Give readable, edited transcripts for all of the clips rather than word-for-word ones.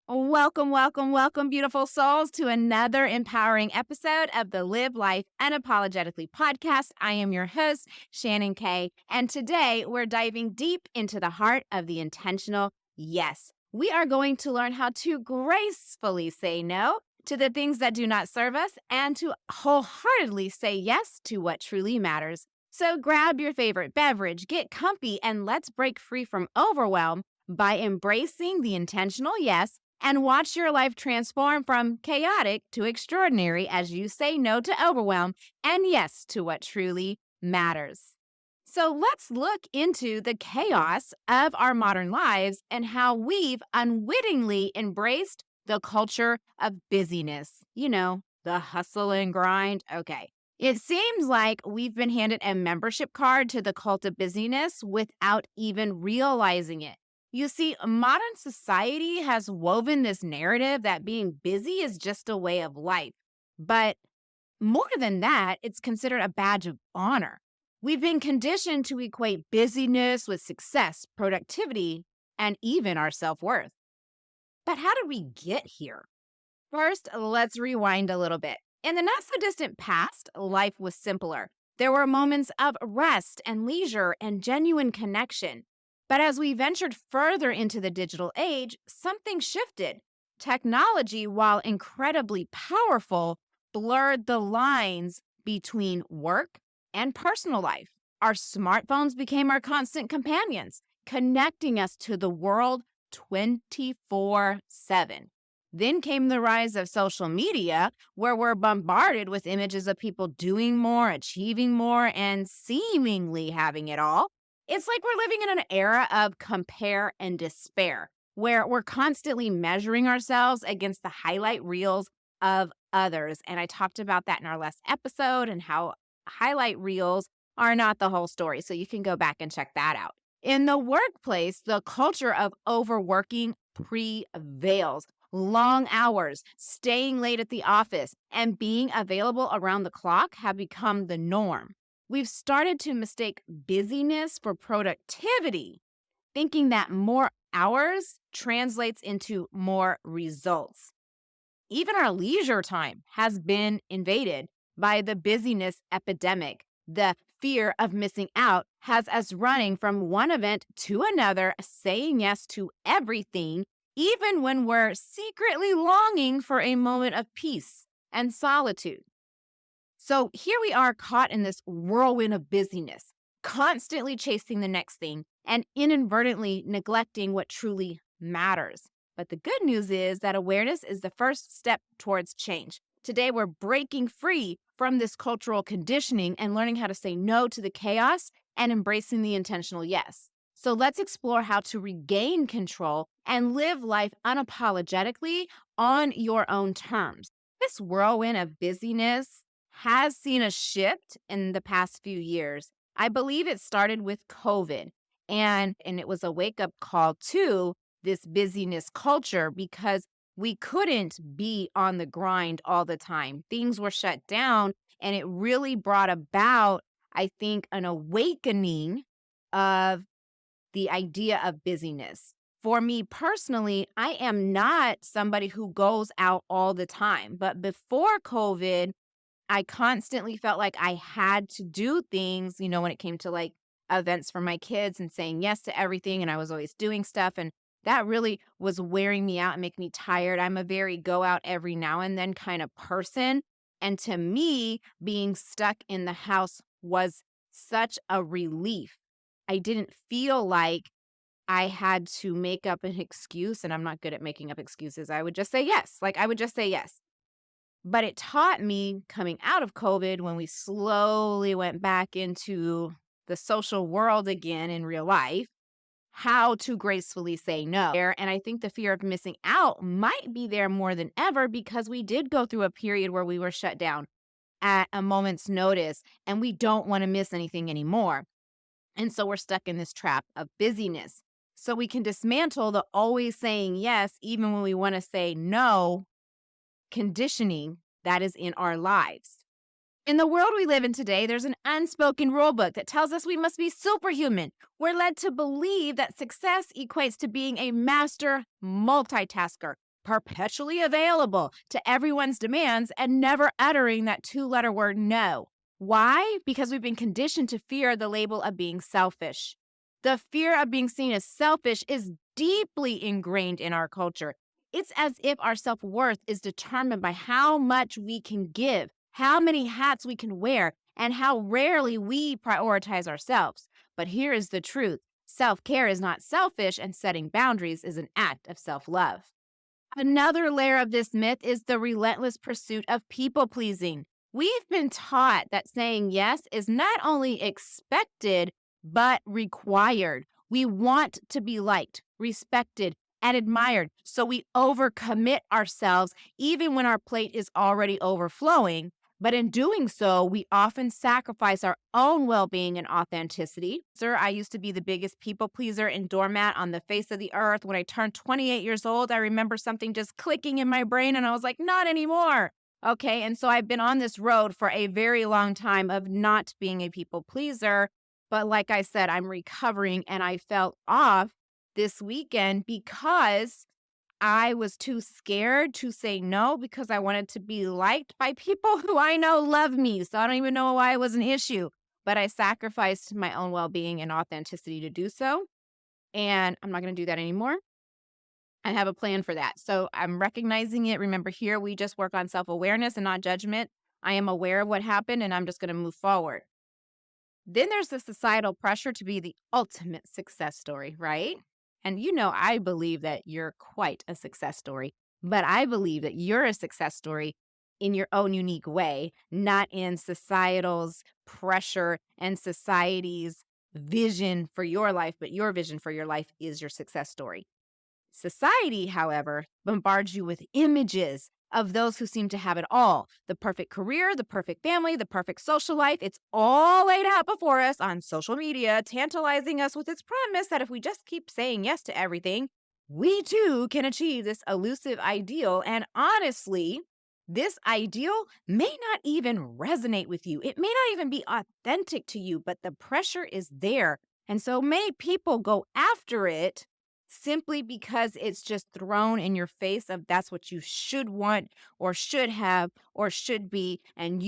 Welcome, welcome, welcome, beautiful souls, to another empowering episode of the Live Life Unapologetically podcast. I am your host, Shannon K, and today we're diving deep into the heart of the intentional yes. We are going to learn how to gracefully say no to the things that do not serve us and to wholeheartedly say yes to what truly matters. So grab your favorite beverage, get comfy, and let's break free from overwhelm by embracing the intentional yes and watch your life transform from chaotic to extraordinary as you say no to overwhelm and yes to what truly matters. So let's look into the chaos of our modern lives and how we've unwittingly embraced the culture of busyness. The hustle and grind. Okay. It seems like we've been handed a membership card to the cult of busyness without even realizing it. You see, modern society has woven this narrative that being busy is just a way of life. But more than that, it's considered a badge of honor. We've been conditioned to equate busyness with success, productivity, and even our self worth. But how did we get here? First, let's rewind a little bit. In the not so distant past, life was simpler. There were moments of rest and leisure and genuine connection. But as we ventured further into the digital age, something shifted. Technology, while incredibly powerful, blurred the lines between work and personal life. Our smartphones became our constant companions, connecting us to the world 24/7. Then came the rise of social media, where we're bombarded with images of people doing more, achieving more, and seemingly having it all. It's like we're living in an era of compare and despair, where we're constantly measuring ourselves against the highlight reels of others. And I talked about that in our last episode and how highlight reels are not the whole story. So you can go back and check that out. In the workplace, the culture of overworking prevails. Long hours, staying late at the office, and being available around the clock have become the norm. We've started to mistake busyness for productivity, thinking that more hours translates into more results. Even our leisure time has been invaded by the busyness epidemic. The fear of missing out has us running from one event to another, saying yes to everything, even when we're secretly longing for a moment of peace and solitude. So here we are caught in this whirlwind of busyness, constantly chasing the next thing and inadvertently neglecting what truly matters. But the good news is that awareness is the first step towards change. Today, we're breaking free from this cultural conditioning and learning how to say no to the chaos and embracing the intentional yes. So let's explore how to regain control and live life unapologetically on your own terms. This whirlwind of busyness has seen a shift in the past few years. I believe it started with COVID, and it was a wake-up call to this busyness culture because we couldn't be on the grind all the time. Things were shut down, and it really brought about, I think, an awakening of the idea of busyness. For me personally, I am not somebody who goes out all the time, but before COVID, I constantly felt like I had to do things, when it came to like events for my kids and saying yes to everything. And I was always doing stuff. And that really was wearing me out and making me tired. I'm a very go out every now and then kind of person. And to me, being stuck in the house was such a relief. I didn't feel like I had to make up an excuse, and I'm not good at making up excuses. I would just say yes. Like I would just say yes. But it taught me coming out of COVID when we slowly went back into the social world again in real life, how to gracefully say no. And I think the fear of missing out might be there more than ever because we did go through a period where we were shut down at a moment's notice and we don't want to miss anything anymore. And so we're stuck in this trap of busyness. So we can dismantle the always saying yes, even when we want to say no conditioning that is in our lives. In the world we live in today, there's an unspoken rule book that tells us we must be superhuman. We're led to believe that success equates to being a master multitasker, perpetually available to everyone's demands and never uttering that two-letter word no. Why? Because we've been conditioned to fear the label of being selfish. The fear of being seen as selfish is deeply ingrained in our culture. It's as if our self-worth is determined by how much we can give, how many hats we can wear, and how rarely we prioritize ourselves. But here is the truth. Self-care is not selfish, and setting boundaries is an act of self-love. Another layer of this myth is the relentless pursuit of people-pleasing. We've been taught that saying yes is not only expected, but required. We want to be liked, respected, and admired, so we overcommit ourselves even when our plate is already overflowing. But in doing so, we often sacrifice our own well-being and authenticity. Sir, I used to be the biggest people pleaser and doormat on the face of the earth. When I turned 28 years old, I remember something just clicking in my brain and I was like, not anymore. Okay, and so I've been on this road for a very long time of not being a people pleaser. But like I said, I'm recovering and I felt off this weekend because I was too scared to say no because I wanted to be liked by people who I know love me. So I don't even know why it was an issue, but I sacrificed my own well-being and authenticity to do so. And I'm not going to do that anymore. I have a plan for that. So I'm recognizing it. Remember, here we just work on self-awareness and not judgment. I am aware of what happened and I'm just going to move forward. Then there's the societal pressure to be the ultimate success story, right? And I believe that you're quite a success story, but I believe that you're a success story in your own unique way, not in societal's pressure and society's vision for your life, but your vision for your life is your success story. Society, however, bombards you with images of those who seem to have it all. The perfect career, the perfect family, the perfect social life. It's all laid out before us on social media, tantalizing us with its promise that if we just keep saying yes to everything, we too can achieve this elusive ideal. And honestly, this ideal may not even resonate with you. It may not even be authentic to you, but the pressure is there. And so many people go after it simply because it's just thrown in your face of that's what you should want or should have or should be. And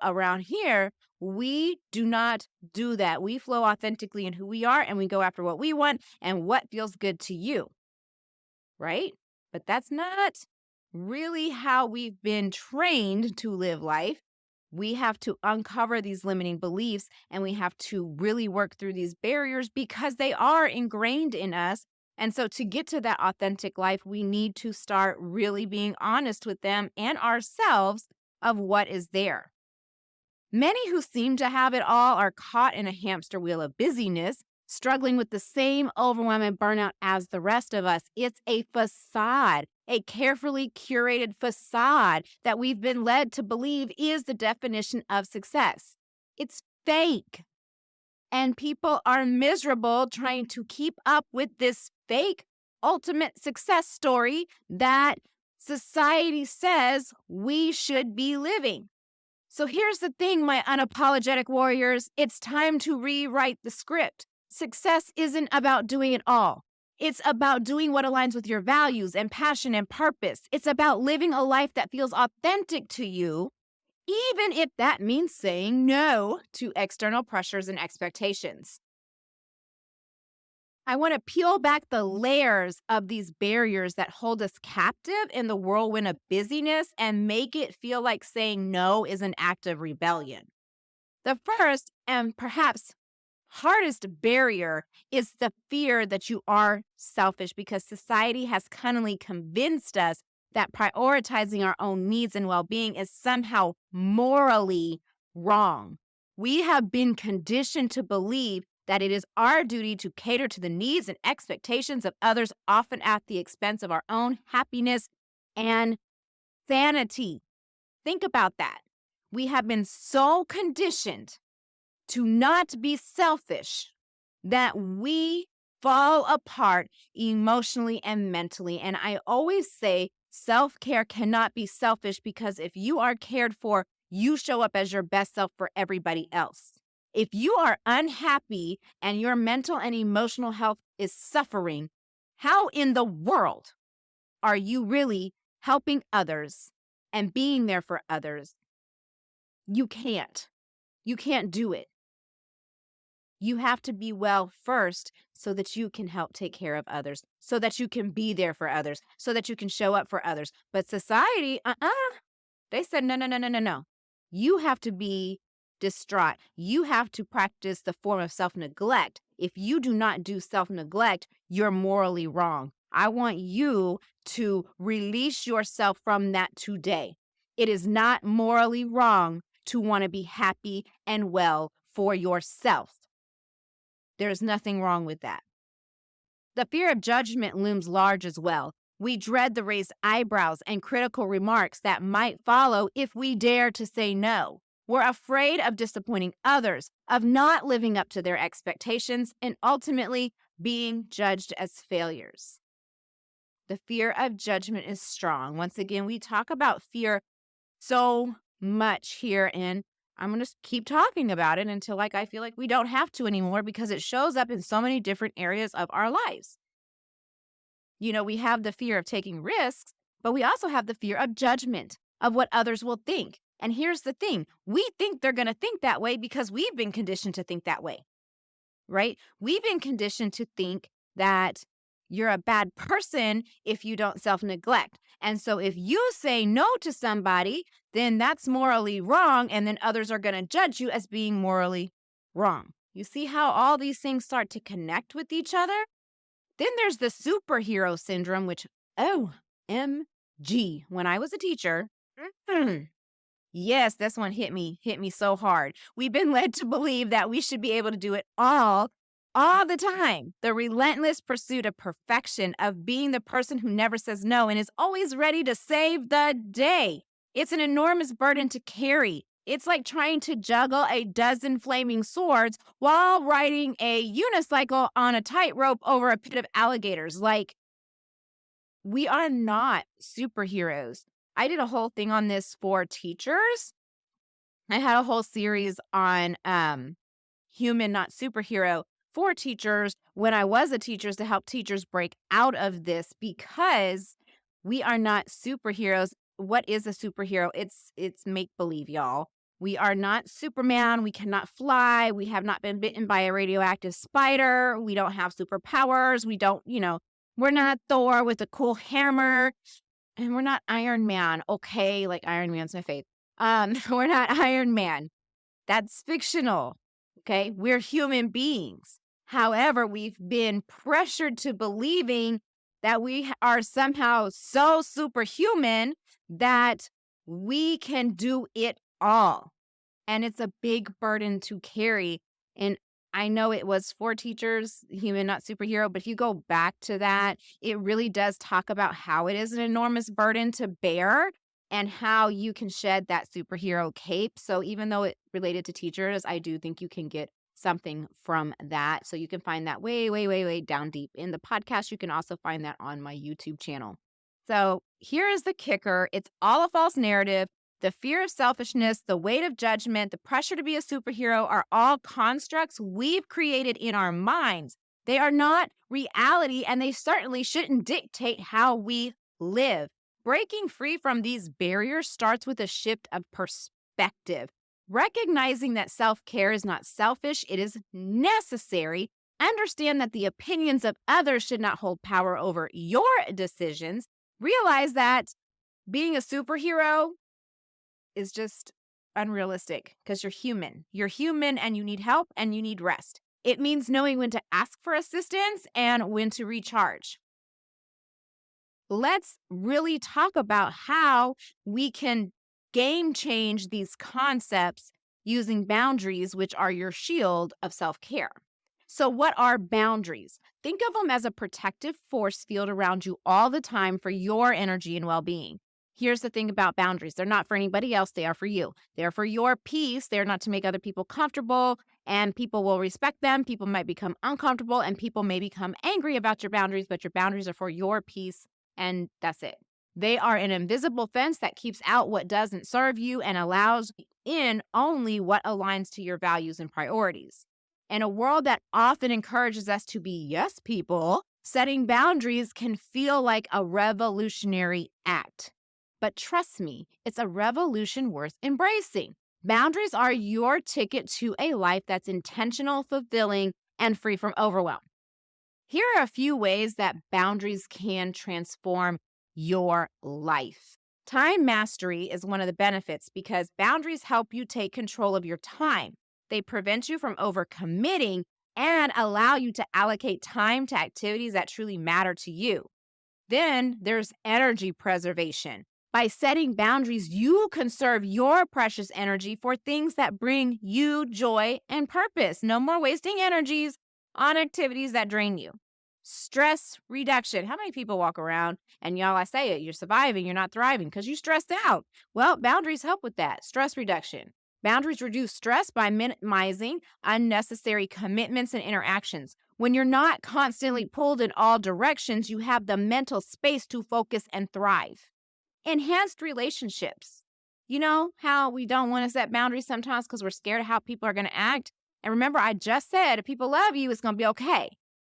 around here, we do not do that. We flow authentically in who we are and we go after what we want and what feels good to you, right? But that's not really how we've been trained to live life. We have to uncover these limiting beliefs and we have to really work through these barriers because they are ingrained in us. And so to get to that authentic life, we need to start really being honest with them and ourselves of what is there. Many who seem to have it all are caught in a hamster wheel of busyness, struggling with the same overwhelm and burnout as the rest of us. It's a facade, a carefully curated facade that we've been led to believe is the definition of success. It's fake. And people are miserable trying to keep up with this fake ultimate success story that society says we should be living. So here's the thing, my unapologetic warriors. It's time to rewrite the script. Success isn't about doing it all. It's about doing what aligns with your values and passion and purpose. It's about living a life that feels authentic to you, even if that means saying no to external pressures and expectations. I want to peel back the layers of these barriers that hold us captive in the whirlwind of busyness and make it feel like saying no is an act of rebellion. The first and perhaps hardest barrier is the fear that you are selfish because society has cunningly convinced us that prioritizing our own needs and well-being is somehow morally wrong. We have been conditioned to believe that it is our duty to cater to the needs and expectations of others, often at the expense of our own happiness and sanity. Think about that. We have been so conditioned to not be selfish that we fall apart emotionally and mentally. And I always say self-care cannot be selfish because if you are cared for, you show up as your best self for everybody else. If you are unhappy and your mental and emotional health is suffering, how in the world are you really helping others and being there for others? You can't. You can't do it. You have to be well first so that you can help take care of others, so that you can be there for others, so that you can show up for others. But society, they said, no, no, no, no, no, no. You have to be distraught. You have to practice the form of self-neglect. If you do not do self-neglect, you're morally wrong. I want you to release yourself from that today. It is not morally wrong to want to be happy and well for yourself. There's nothing wrong with that. The fear of judgment looms large as well. We dread the raised eyebrows and critical remarks that might follow if we dare to say no. We're afraid of disappointing others, of not living up to their expectations, and ultimately being judged as failures. The fear of judgment is strong. Once again, we talk about fear so much here, and I'm going to keep talking about it until I feel like we don't have to anymore, because it shows up in so many different areas of our lives. We have the fear of taking risks, but we also have the fear of judgment, of what others will think. And here's the thing. We think they're going to think that way because we've been conditioned to think that way, right? We've been conditioned to think that you're a bad person if you don't self-neglect. And so if you say no to somebody, then that's morally wrong, and then others are going to judge you as being morally wrong. You see how all these things start to connect with each other? Then there's the superhero syndrome, which, OMG, when I was a teacher, yes, this one hit me so hard. We've been led to believe that we should be able to do it all the time. The relentless pursuit of perfection, of being the person who never says no and is always ready to save the day. It's an enormous burden to carry. It's like trying to juggle a dozen flaming swords while riding a unicycle on a tightrope over a pit of alligators. We are not superheroes. I did a whole thing on this for teachers. I had a whole series on human, not superhero, for teachers when I was a teacher, to help teachers break out of this, because we are not superheroes. What is a superhero? It's make-believe, y'all. We are not Superman. We cannot fly. We have not been bitten by a radioactive spider. We don't have superpowers. We don't, we're not Thor with a cool hammer. And we're not Iron Man, okay? Like, Iron Man's my fave. We're not Iron Man. That's fictional, okay? We're human beings. However, we've been pressured to believing that we are somehow so superhuman that we can do it all. And it's a big burden to carry. And I know it was for teachers, human, not superhero, but if you go back to that, it really does talk about how it is an enormous burden to bear and how you can shed that superhero cape. So even though it related to teachers, I do think you can get something from that. So you can find that way, way, way, way down deep in the podcast. You can also find that on my YouTube channel. So here is the kicker. It's all a false narrative. The fear of selfishness, the weight of judgment, the pressure to be a superhero are all constructs we've created in our minds. They are not reality, and they certainly shouldn't dictate how we live. Breaking free from these barriers starts with a shift of perspective. Recognizing that self-care is not selfish, it is necessary. Understand that the opinions of others should not hold power over your decisions. Realize that being a superhero is just unrealistic, because you're human. You're human, and you need help and you need rest. It means knowing when to ask for assistance and when to recharge. Let's really talk about how we can game change these concepts using boundaries, which are your shield of self-care. So what are boundaries? Think of them as a protective force field around you all the time for your energy and well-being. Here's the thing about boundaries. They're not for anybody else. They are for you. They're for your peace. They're not to make other people comfortable, and people will respect them. People might become uncomfortable, and people may become angry about your boundaries, but your boundaries are for your peace, and that's it. They are an invisible fence that keeps out what doesn't serve you and allows in only what aligns to your values and priorities. In a world that often encourages us to be yes people, Setting boundaries can feel like a revolutionary act. But trust me, it's a revolution worth embracing. Boundaries are your ticket to a life that's intentional, fulfilling, and free from overwhelm. Here are a few ways that boundaries can transform your life. Time mastery is one of the benefits because boundaries help you take control of your time. They prevent you from overcommitting and allow you to allocate time to activities that truly matter to you. Then there's energy preservation. By setting boundaries, you conserve your precious energy for things that bring you joy and purpose. No more wasting energies on activities that drain you. Stress reduction. How many people walk around and y'all, I say it, you're surviving, you're not thriving because you stressed out? Well, boundaries help with that. Stress reduction. Boundaries reduce stress by minimizing unnecessary commitments and interactions. When you're not constantly pulled in all directions, you have the mental space to focus and thrive. Enhanced relationships. You know how we don't want to set boundaries sometimes because we're scared of how people are going to act? And remember, I just said if people love you, it's going to be okay.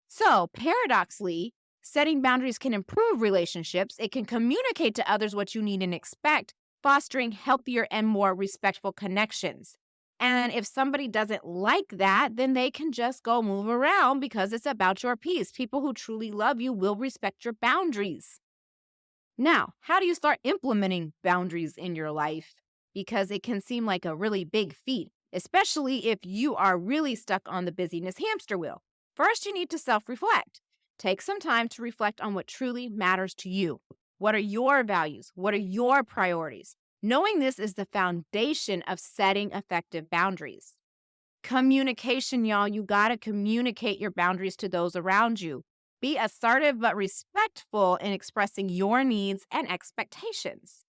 So, paradoxically, setting boundaries can improve relationships. It can communicate to others what you need and expect, fostering healthier and more respectful connections. And if somebody doesn't like that, then they can just go move around because it's about your peace. People who truly love you will respect your boundaries. Now, how do you start implementing boundaries in your life? Because it can seem like a really big feat, especially if you are really stuck on the busyness hamster wheel. First, you need to self-reflect. Take some time to reflect on what truly matters to you. What are your values? What are your priorities? Knowing this is the foundation of setting effective boundaries. Communication, y'all. You got to communicate your boundaries to those around you. Be assertive but respectful in expressing your needs and expectations.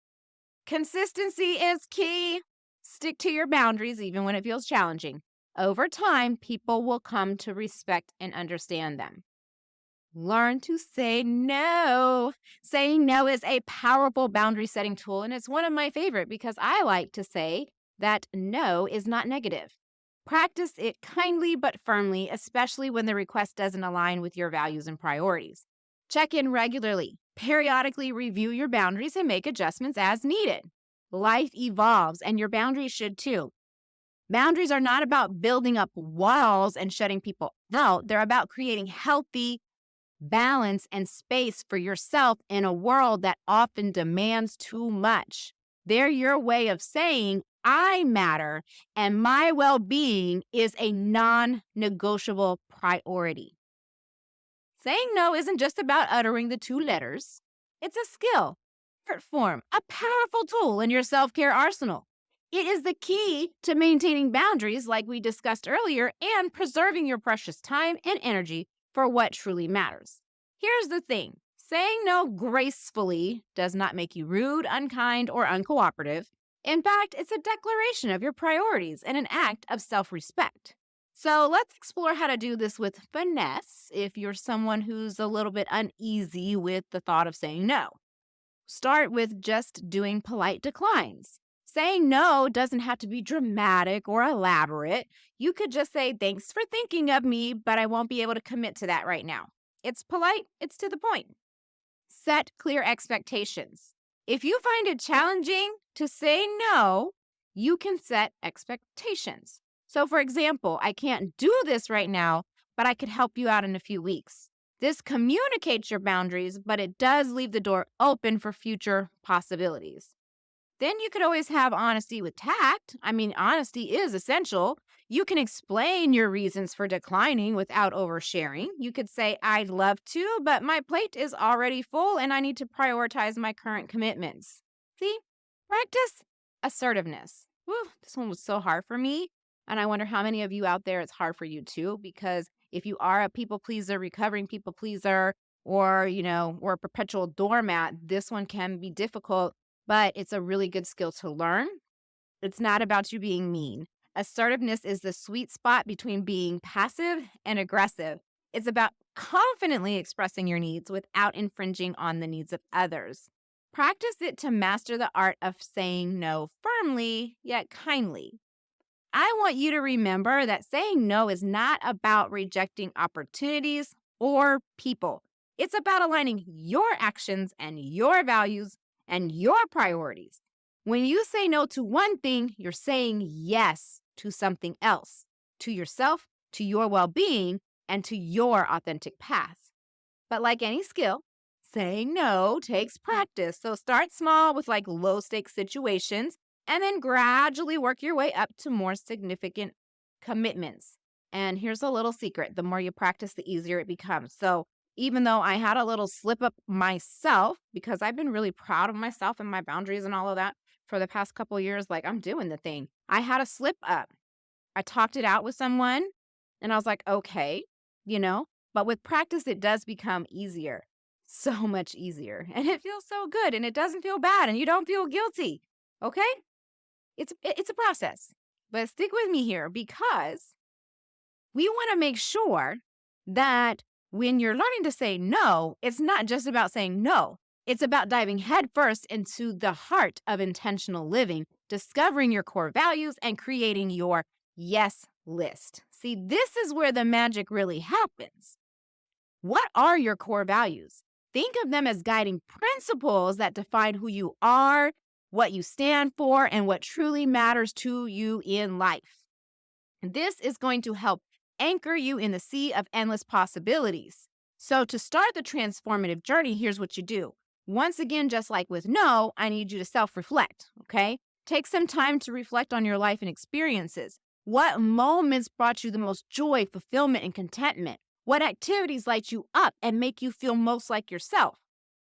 Consistency is key. Stick to your boundaries even when it feels challenging. Over time, people will come to respect and understand them. Learn to say no. Saying no is a powerful boundary setting tool, and it's one of my favorite because I like to say that no is not negative. Practice it kindly but firmly, especially when the request doesn't align with your values and priorities. Check in regularly. Periodically review your boundaries and make adjustments as needed. Life evolves, and your boundaries should too. Boundaries are not about building up walls and shutting people out. They're about creating healthy balance and space for yourself in a world that often demands too much. They're your way of saying, I matter and my well being is a non negotiable priority. Saying no isn't just about uttering the two letters, it's a skill, art form, a powerful tool in your self care arsenal. It is the key to maintaining boundaries, like we discussed earlier, and preserving your precious time and energy for what truly matters. Here's the thing. Saying no gracefully does not make you rude, unkind, or uncooperative. In fact, it's a declaration of your priorities and an act of self-respect. So let's explore how to do this with finesse if you're someone who's a little bit uneasy with the thought of saying no. Start with just doing polite declines. Saying no doesn't have to be dramatic or elaborate. You could just say, thanks for thinking of me, but I won't be able to commit to that right now. It's polite, it's to the point. Set clear expectations. If you find it challenging to say no, you can set expectations. So, for example, I can't do this right now, but I could help you out in a few weeks. This communicates your boundaries, but it does leave the door open for future possibilities. Then you could always have honesty with tact. I mean, honesty is essential. You can explain your reasons for declining without oversharing. You could say, I'd love to, but my plate is already full and I need to prioritize my current commitments. See, practice assertiveness. Whew, this one was so hard for me. And I wonder how many of you out there it's hard for you too, because if you are a people pleaser, recovering people pleaser, or, or a perpetual doormat, this one can be difficult, but it's a really good skill to learn. It's not about you being mean. Assertiveness is the sweet spot between being passive and aggressive. It's about confidently expressing your needs without infringing on the needs of others. Practice it to master the art of saying no firmly, yet kindly. I want you to remember that saying no is not about rejecting opportunities or people. It's about aligning your actions and your values and your priorities. When you say no to one thing, you're saying yes to something else, to yourself, to your well being, and to your authentic path. But like any skill, saying no takes practice. So start small with like low stakes situations and then gradually work your way up to more significant commitments. And here's a little secret: the more you practice, the easier it becomes. So even though I had a little slip up myself, because I've been really proud of myself and my boundaries and all of that for the past couple of years, like I'm doing the thing. I had a slip up. I talked it out with someone and I was like, okay, you know, but with practice, it does become easier, so much easier. And it feels so good and it doesn't feel bad and you don't feel guilty. Okay. It's a process, but stick with me here because we want to make sure that when you're learning to say no, it's not just about saying no. It's about diving headfirst into the heart of intentional living, discovering your core values, and creating your yes list. See, this is where the magic really happens. What are your core values? Think of them as guiding principles that define who you are, what you stand for, and what truly matters to you in life. This is going to help anchor you in the sea of endless possibilities. So, to start the transformative journey, here's what you do. Once again, just like with no, I need you to self reflect, okay? Take some time to reflect on your life and experiences. What moments brought you the most joy, fulfillment, and contentment? What activities light you up and make you feel most like yourself?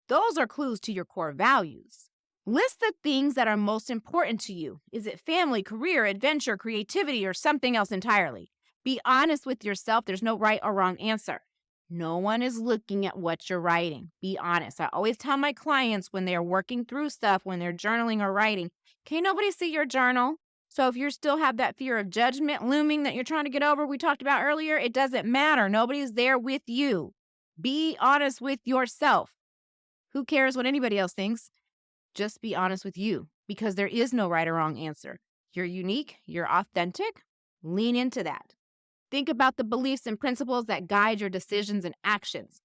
Those are clues to your core values. List the things that are most important to you. Is it family, career, adventure, creativity, or something else entirely? Be honest with yourself. There's no right or wrong answer. No one is looking at what you're writing. Be honest. I always tell my clients when they're working through stuff, when they're journaling or writing, can't nobody see your journal? So if you still have that fear of judgment looming that you're trying to get over, we talked about earlier, it doesn't matter. Nobody's there with you. Be honest with yourself. Who cares what anybody else thinks? Just be honest with you because there is no right or wrong answer. You're unique, you're authentic. Lean into that. Think about the beliefs and principles that guide your decisions and actions.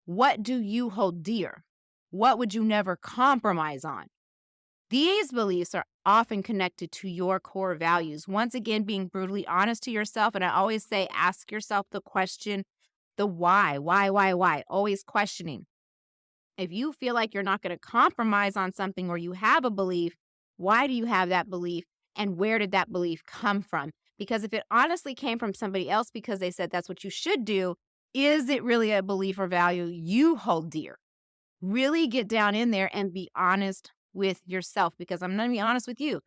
What do you hold dear? What would you never compromise on? These beliefs are often connected to your core values. Once again, being brutally honest to yourself. And I always say, ask yourself the question, the why, why? Always questioning. If you feel like you're not going to compromise on something or you have a belief, why do you have that belief and where did that belief come from? Because if it honestly came from somebody else because they said that's what you should do, is it really a belief or value you hold dear? Really get down in there and be honest with yourself because I'm going to be honest with you.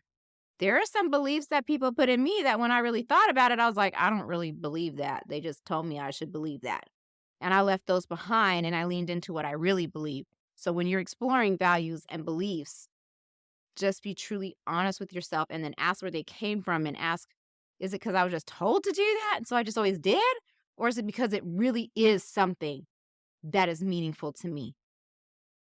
There are some beliefs that people put in me that when I really thought about it, I was like, I don't really believe that. They just told me I should believe that. And I left those behind and I leaned into what I really believe. So when you're exploring values and beliefs, just be truly honest with yourself and then ask where they came from and ask, is it because I was just told to do that? And so I just always did? Or is it because it really is something that is meaningful to me?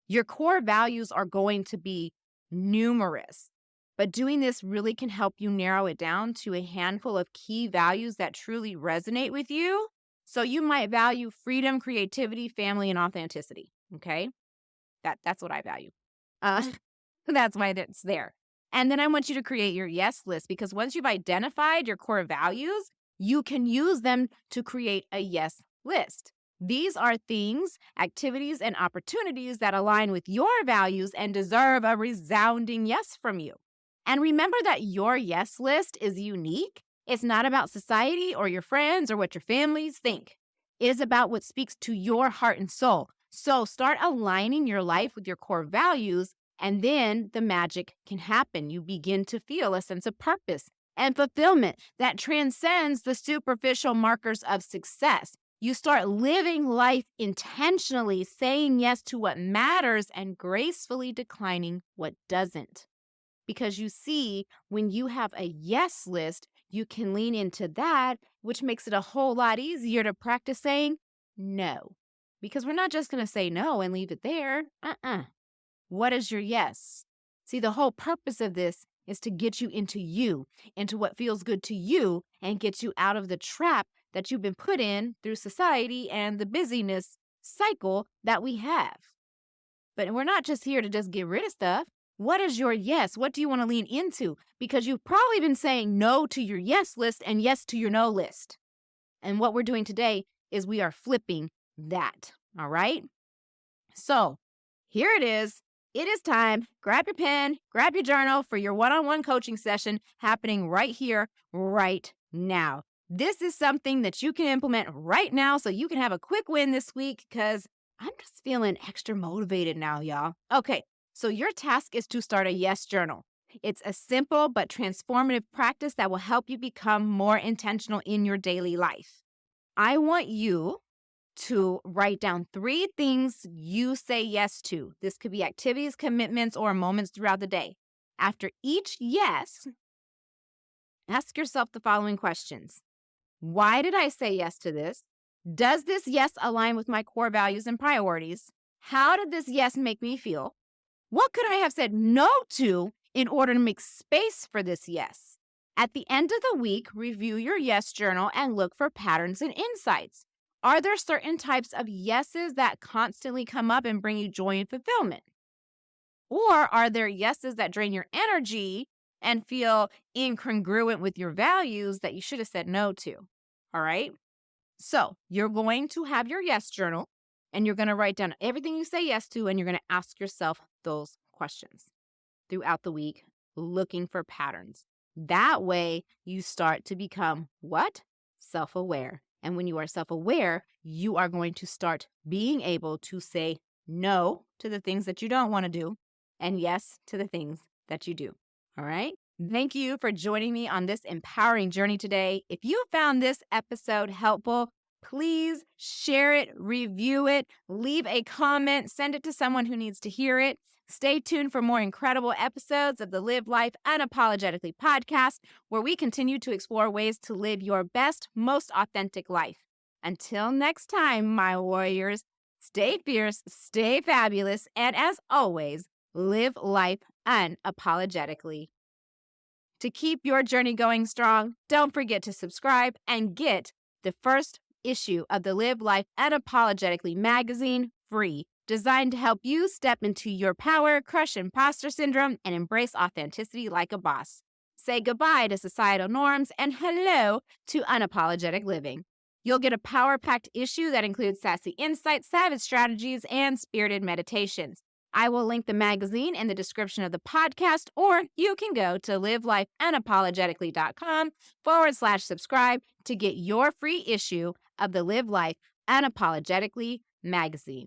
Your core values are going to be numerous, but doing this really can help you narrow it down to a handful of key values that truly resonate with you. So you might value freedom, creativity, family, and authenticity. Okay. That's what I value. Uh, that's why it's there. And then I want you to create your yes list because once you've identified your core values, you can use them to create a yes list. These are things, activities, and opportunities that align with your values and deserve a resounding yes from you. And remember that your yes list is unique. It's not about society or your friends or what your families think. It is about what speaks to your heart and soul. So start aligning your life with your core values, and then the magic can happen. You begin to feel a sense of purpose and fulfillment that transcends the superficial markers of success. You start living life intentionally, saying yes to what matters and gracefully declining what doesn't. Because you see, when you have a yes list, you can lean into that, which makes it a whole lot easier to practice saying no. Because we're not just going to say no and leave it there. What is your yes? See, the whole purpose of this is to get you, into what feels good to you, and get you out of the trap that you've been put in through society and the busyness cycle that we have. But we're not just here to just get rid of stuff. What is your yes? What do you want to lean into? Because you've probably been saying no to your yes list and yes to your no list. And what we're doing today is we are flipping that. All right. So here it is. It is time. Grab your pen, grab your journal for your one-on-one coaching session happening right here, right now. This is something that you can implement right now so you can have a quick win this week because I'm just feeling extra motivated now, y'all. Okay, so your task is to start a yes journal. It's a simple but transformative practice that will help you become more intentional in your daily life. I want you to write down 3 things you say yes to. This could be activities, commitments, or moments throughout the day. After each yes, ask yourself the following questions. Why did I say yes to this? Does this yes align with my core values and priorities? How did this yes make me feel? What could I have said no to in order to make space for this yes? At the end of the week, review your yes journal and look for patterns and insights. Are there certain types of yeses that constantly come up and bring you joy and fulfillment? Or are there yeses that drain your energy and feel incongruent with your values that you should have said no to? All right. So you're going to have your yes journal and you're going to write down everything you say yes to, and you're going to ask yourself those questions throughout the week, looking for patterns. That way you start to become what? Self-aware. And when you are self-aware, you are going to start being able to say no to the things that you don't want to do and yes to the things that you do. All right? Thank you for joining me on this empowering journey today. If you found this episode helpful, please share it, review it, leave a comment, send it to someone who needs to hear it. Stay tuned for more incredible episodes of the Live Life Unapologetically podcast, where we continue to explore ways to live your best, most authentic life. Until next time, my warriors, stay fierce, stay fabulous, and as always, live life unapologetically. To keep your journey going strong, don't forget to subscribe and get the first issue of the Live Life Unapologetically magazine free, designed to help you step into your power, crush imposter syndrome, and embrace authenticity like a boss. Say goodbye to societal norms and hello to unapologetic living. You'll get a power-packed issue that includes sassy insights, savage strategies, and spirited meditations. I will link the magazine in the description of the podcast, or you can go to livelifeunapologetically.com/subscribe to get your free issue of the Live Life Unapologetically magazine.